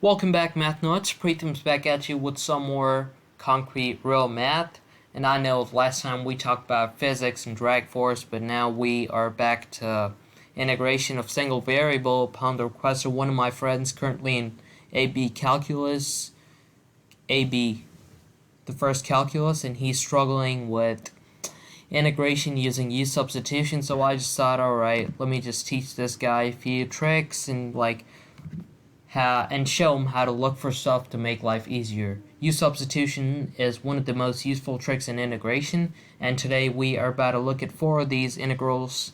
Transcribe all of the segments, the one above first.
Welcome back, Math Nuts. Preetham's back at you with some more concrete, real math. And I know last time we talked about physics and drag force, but now we are back to integration of single variable upon the request of one of my friends currently in AB Calculus, AB, the first calculus, and he's struggling with integration using U-substitution. So I just thought, alright, let me just teach this guy a few tricks and and show them how to look for stuff to make life easier. U-substitution is one of the most useful tricks in integration, and today we are about to look at 4 of these integrals,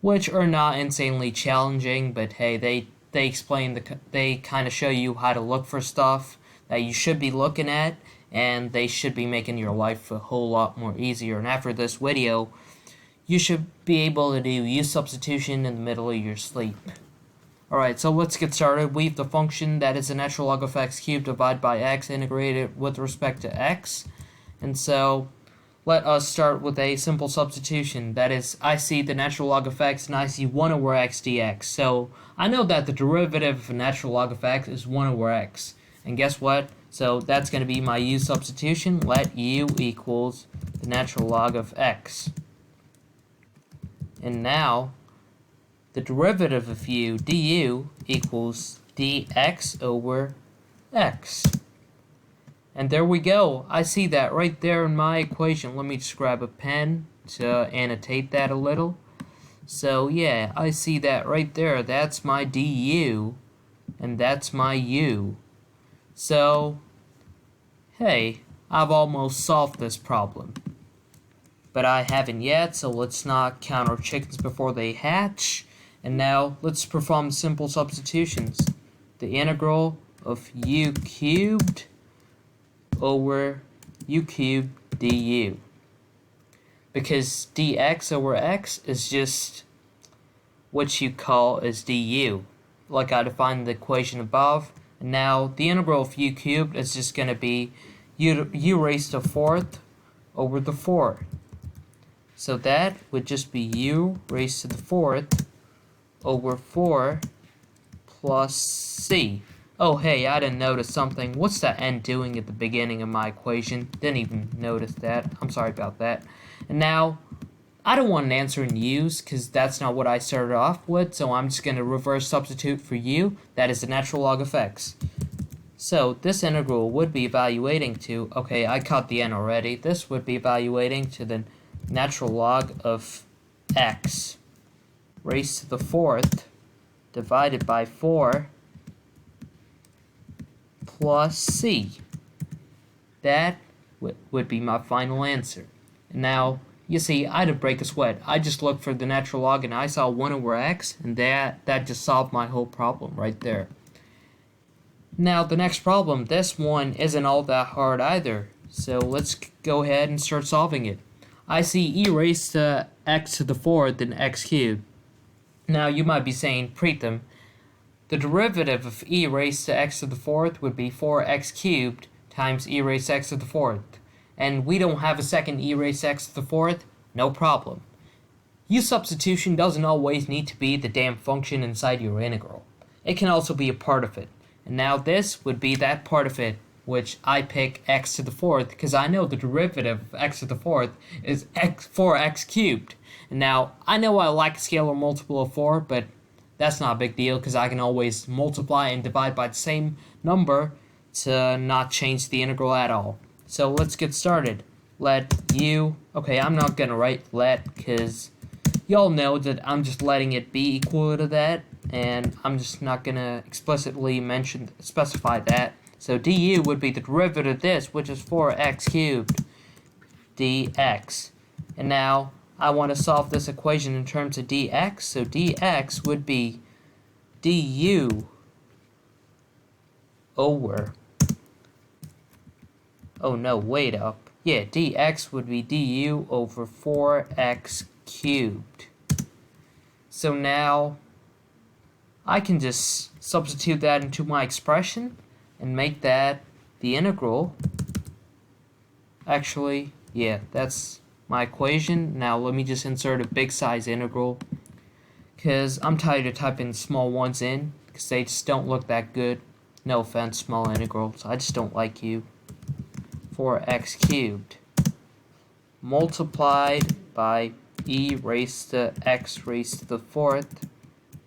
which are not insanely challenging, but hey, they kind of show you how to look for stuff that you should be looking at, and they should be making your life a whole lot more easier. And after this video, you should be able to do U-substitution in the middle of your sleep. Alright, so let's get started. We have the function that is the natural log of x cubed divided by x integrated with respect to x. And so let us start with a simple substitution. That is, I see the natural log of x and I see 1 over x dx. So I know that the derivative of a natural log of x is 1 over x. And guess what? So that's going to be my u substitution. Let u equals the natural log of x. And now the derivative of u, du, equals dx over x. And there we go. I see that right there in my equation. Let me just grab a pen to annotate that a little. So yeah, I see that right there. That's my du, and that's my u. So, hey, I've almost solved this problem. But I haven't yet, so let's not count our chickens before they hatch. And now, let's perform simple substitutions. The integral of u cubed over u cubed du. Because dx over x is just what you call as du, like I defined in the equation above. And now, the integral of u cubed is just going to be u raised to the 4th over the 4. So that would just be u raised to the 4th over 4 plus c. Oh hey, I didn't notice something. What's that n doing at the beginning of my equation? Didn't even notice that. I'm sorry about that. And now, I don't want an answer in u's because that's not what I started off with, so I'm just going to reverse substitute for u. That is the natural log of x. So this integral would be evaluating to, okay, I caught the n already. This would be evaluating to the natural log of x raised to the 4th divided by 4 plus c. That would be my final answer. And now, you see, I didn't break a sweat. I just looked for the natural log and I saw 1 over x, and that just solved my whole problem right there. Now, the next problem, this one isn't all that hard either. So let's go ahead and start solving it. I see e raised to x to the 4th and x cubed. Now, you might be saying, Preetham, the derivative of e raised to x to the 4th would be 4x cubed times e raised to x to the 4th. And we don't have a second e raised to x to the 4th? No problem. U-substitution doesn't always need to be the damn function inside your integral. It can also be a part of it. And now this would be that part of it, which I pick x to the 4th because I know the derivative of x to the 4th is 4x cubed. And now, I know I like a scalar multiple of 4, but that's not a big deal because I can always multiply and divide by the same number to not change the integral at all. So let's get started. Let u, okay, I'm not going to write let because y'all know that I'm just letting it be equal to that, and I'm just not going to explicitly specify that. So du would be the derivative of this, which is 4x cubed dx. And now, I want to solve this equation in terms of dx, so dx would be du over, oh no, wait up, yeah, dx would be du over 4x cubed. So now, I can just substitute that into my expression and make that the integral. Actually, yeah, that's my equation. Now let me just insert a big size integral because I'm tired of typing small ones in because they just don't look that good. No offense, small integrals. I just don't like you. 4x cubed multiplied by e raised to x raised to the fourth,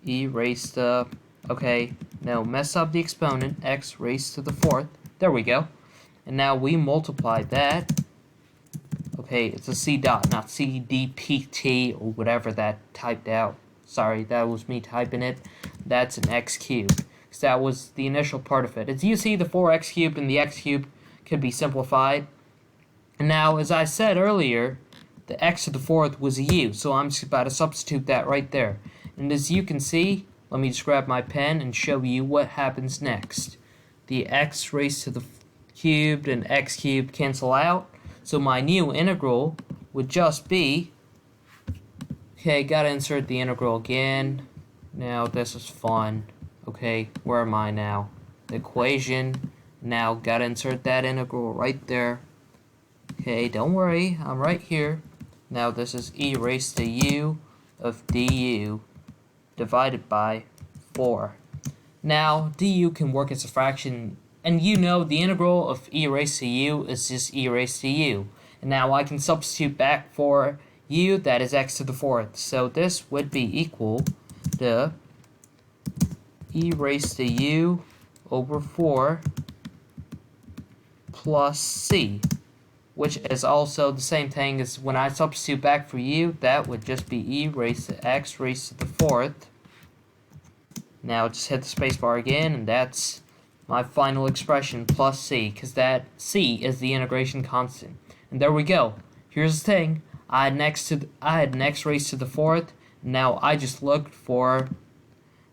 e raised to, okay, no, mess up the exponent, x raised to the fourth. There we go. And now we multiply that. Okay, it's a c dot, not c d p t or whatever that typed out. Sorry, that was me typing it. That's an x cubed. Because that was the initial part of it. As you see, the 4x cubed and the x cubed could be simplified. And now, as I said earlier, the x to the fourth was a u, so I'm just about to substitute that right there. And as you can see, let me just grab my pen and show you what happens next. The x raised to the cubed and x cubed cancel out, so my new integral would just be, okay, gotta insert the integral again. Now this is fun. Okay, where am I now? The equation. Now gotta insert that integral right there. Okay, don't worry, I'm right here. Now this is e raised to u of du divided by 4. Now du can work as a fraction, and you know the integral of e raised to u is just e raised to u. And now I can substitute back for u, that is x to the fourth. So this would be equal to e raised to u over 4 plus c, which is also the same thing as when I substitute back for u, that would just be e raised to x raised to the fourth. Now just hit the spacebar again, and that's my final expression plus c, because that c is the integration constant. And there we go. Here's the thing: I had an x raised to the fourth. Now I just looked for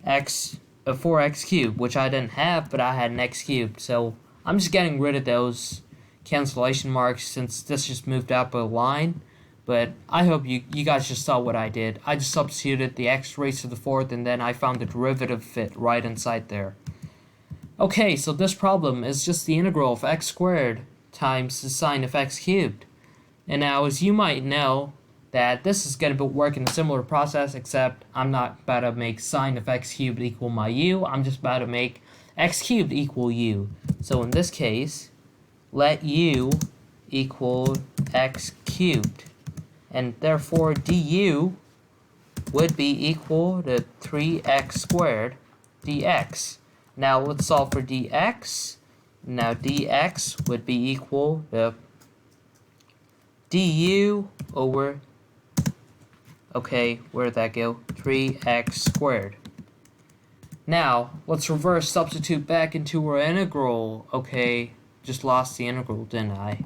x 4x cubed, which I didn't have, but I had an x cubed. So I'm just getting rid of those cancellation marks since this just moved up a line. But I hope you guys just saw what I did. I just substituted the x raised to the fourth, and then I found the derivative fit right inside there. Okay, so this problem is just the integral of x squared times the sine of x cubed. And now, as you might know, that this is going to work in a similar process, except I'm not about to make sine of x cubed equal my u. I'm just about to make x cubed equal u. So in this case, let u equal x cubed. And therefore du would be equal to 3x squared dx. Now let's solve for dx. Now dx would be equal to du over, okay, where did that go? 3x squared. Now let's reverse substitute back into our integral. Okay, just lost the integral, didn't I?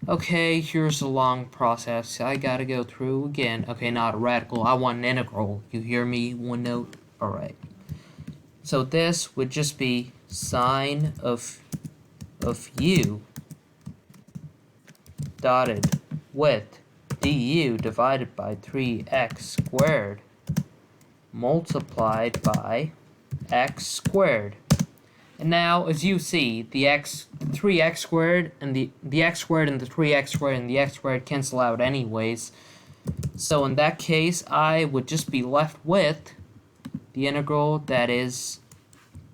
Okay, here's a long process I gotta go through again. Okay, not a radical, I want an integral. You hear me? One note? Alright. So this would just be sine of u dotted with du divided by 3x squared multiplied by x squared. And now, as you see, the 3x squared and the x squared and the 3x squared and the x squared cancel out anyways. So in that case, I would just be left with the integral that is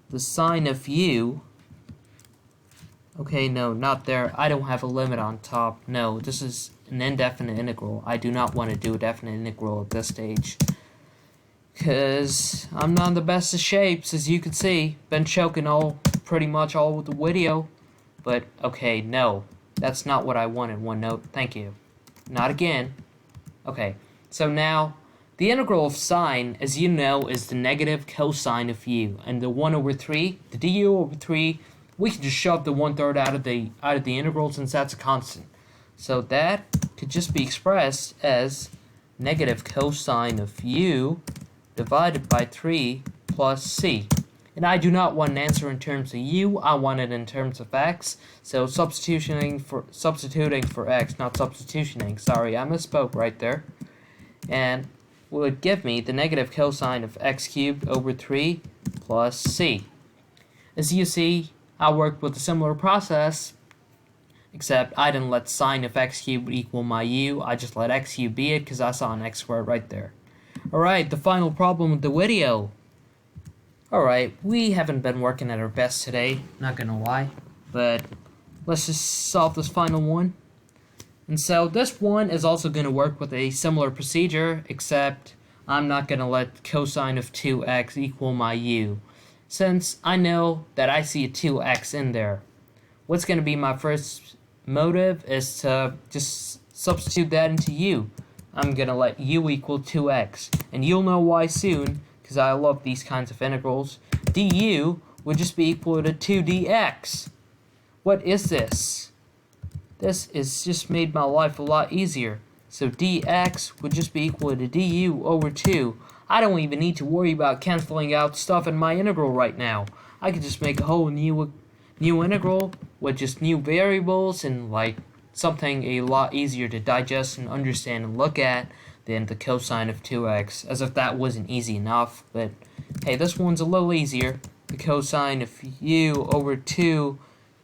the sine of u. Okay, no, not there. I don't have a limit on top. No, this is an indefinite integral. I do not want to do a definite integral at this stage, because I'm not in the best of shapes, as you can see. Been choking pretty much all of the video. But, okay, no. That's not what I wanted, one note. Thank you. Not again. Okay, so now, the integral of sine, as you know, is the negative cosine of u. And the 1 over 3, the du over 3, we can just shove the 1/3 out of the integral since that's a constant. So that could just be expressed as negative cosine of u divided by 3 plus c. And I do not want an answer in terms of u, I want it in terms of x. So substituting for x, not substitutioning. Sorry, I misspoke right there. And would give me the negative cosine of x cubed over 3 plus c. As you see, I worked with a similar process, except I didn't let sine of x cubed equal my u, I just let x cubed be it because I saw an x squared right there. Alright, the final problem of the video. Alright, we haven't been working at our best today, not gonna lie, but let's just solve this final one. And so this one is also gonna work with a similar procedure, except I'm not gonna let cosine of 2x equal my u, since I know that I see a 2x in there. What's gonna be my first motive is to just substitute that into u. I'm gonna let u equal 2x, and you'll know why soon, because I love these kinds of integrals. Du would just be equal to 2dx. What is this? This is just made my life a lot easier. So dx would just be equal to du over 2. I don't even need to worry about canceling out stuff in my integral right now. I could just make a whole new integral with just new variables and like something a lot easier to digest and understand and look at than the cosine of 2x, as if that wasn't easy enough. But hey, this one's a little easier. The cosine of u over 2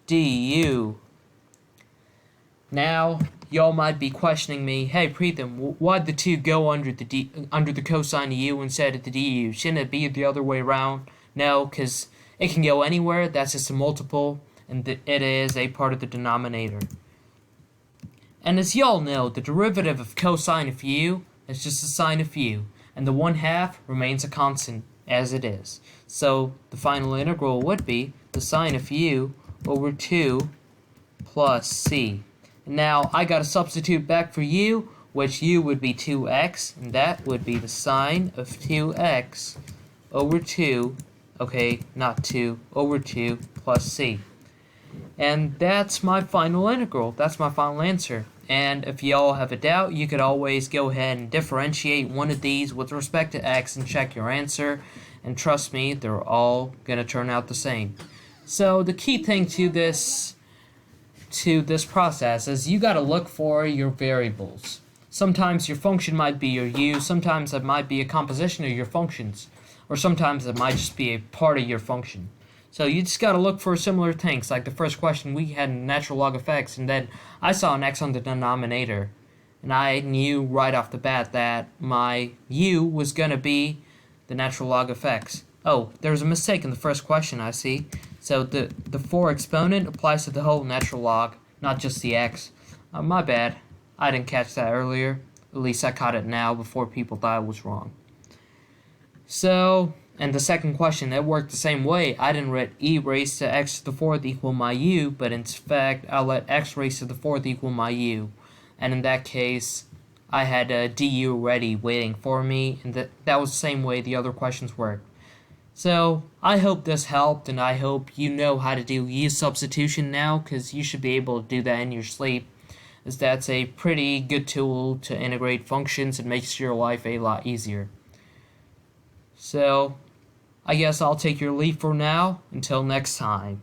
du. Now, y'all might be questioning me, hey Preetham, why'd the 2 go under the cosine of u instead of the du? Shouldn't it be the other way around? No, because it can go anywhere. That's just a multiple, and it is a part of the denominator. And as y'all know, the derivative of cosine of u is just the sine of u, and the 1/2 remains a constant as it is. So the final integral would be the sine of u over 2 plus c. And now I gotta substitute back for u, which u would be 2x, and that would be the sine of 2x over 2, okay, not 2, over 2 plus c. And that's my final integral. That's my final answer. And if y'all have a doubt, you could always go ahead and differentiate one of these with respect to x and check your answer. And trust me, they're all going to turn out the same. So the key thing to this process is you got to look for your variables. Sometimes your function might be your u, sometimes it might be a composition of your functions, or sometimes it might just be a part of your function. So you just got to look for similar things. Like the first question, we had natural log of x, and then I saw an x on the denominator. And I knew right off the bat that my u was going to be the natural log of x. Oh, there was a mistake in the first question, I see. So the for exponent applies to the whole natural log, not just the x. My bad. I didn't catch that earlier. At least I caught it now before people thought I was wrong. So... and the second question, it worked the same way. I didn't let e raised to x to the 4th equal my u, but in fact, I let x raised to the 4th equal my u. And in that case, I had a du ready waiting for me, and that was the same way the other questions worked. So, I hope this helped, and I hope you know how to do U-substitution now, because you should be able to do that in your sleep, as that's a pretty good tool to integrate functions and makes your life a lot easier. So, I guess I'll take your leave for now. Until next time.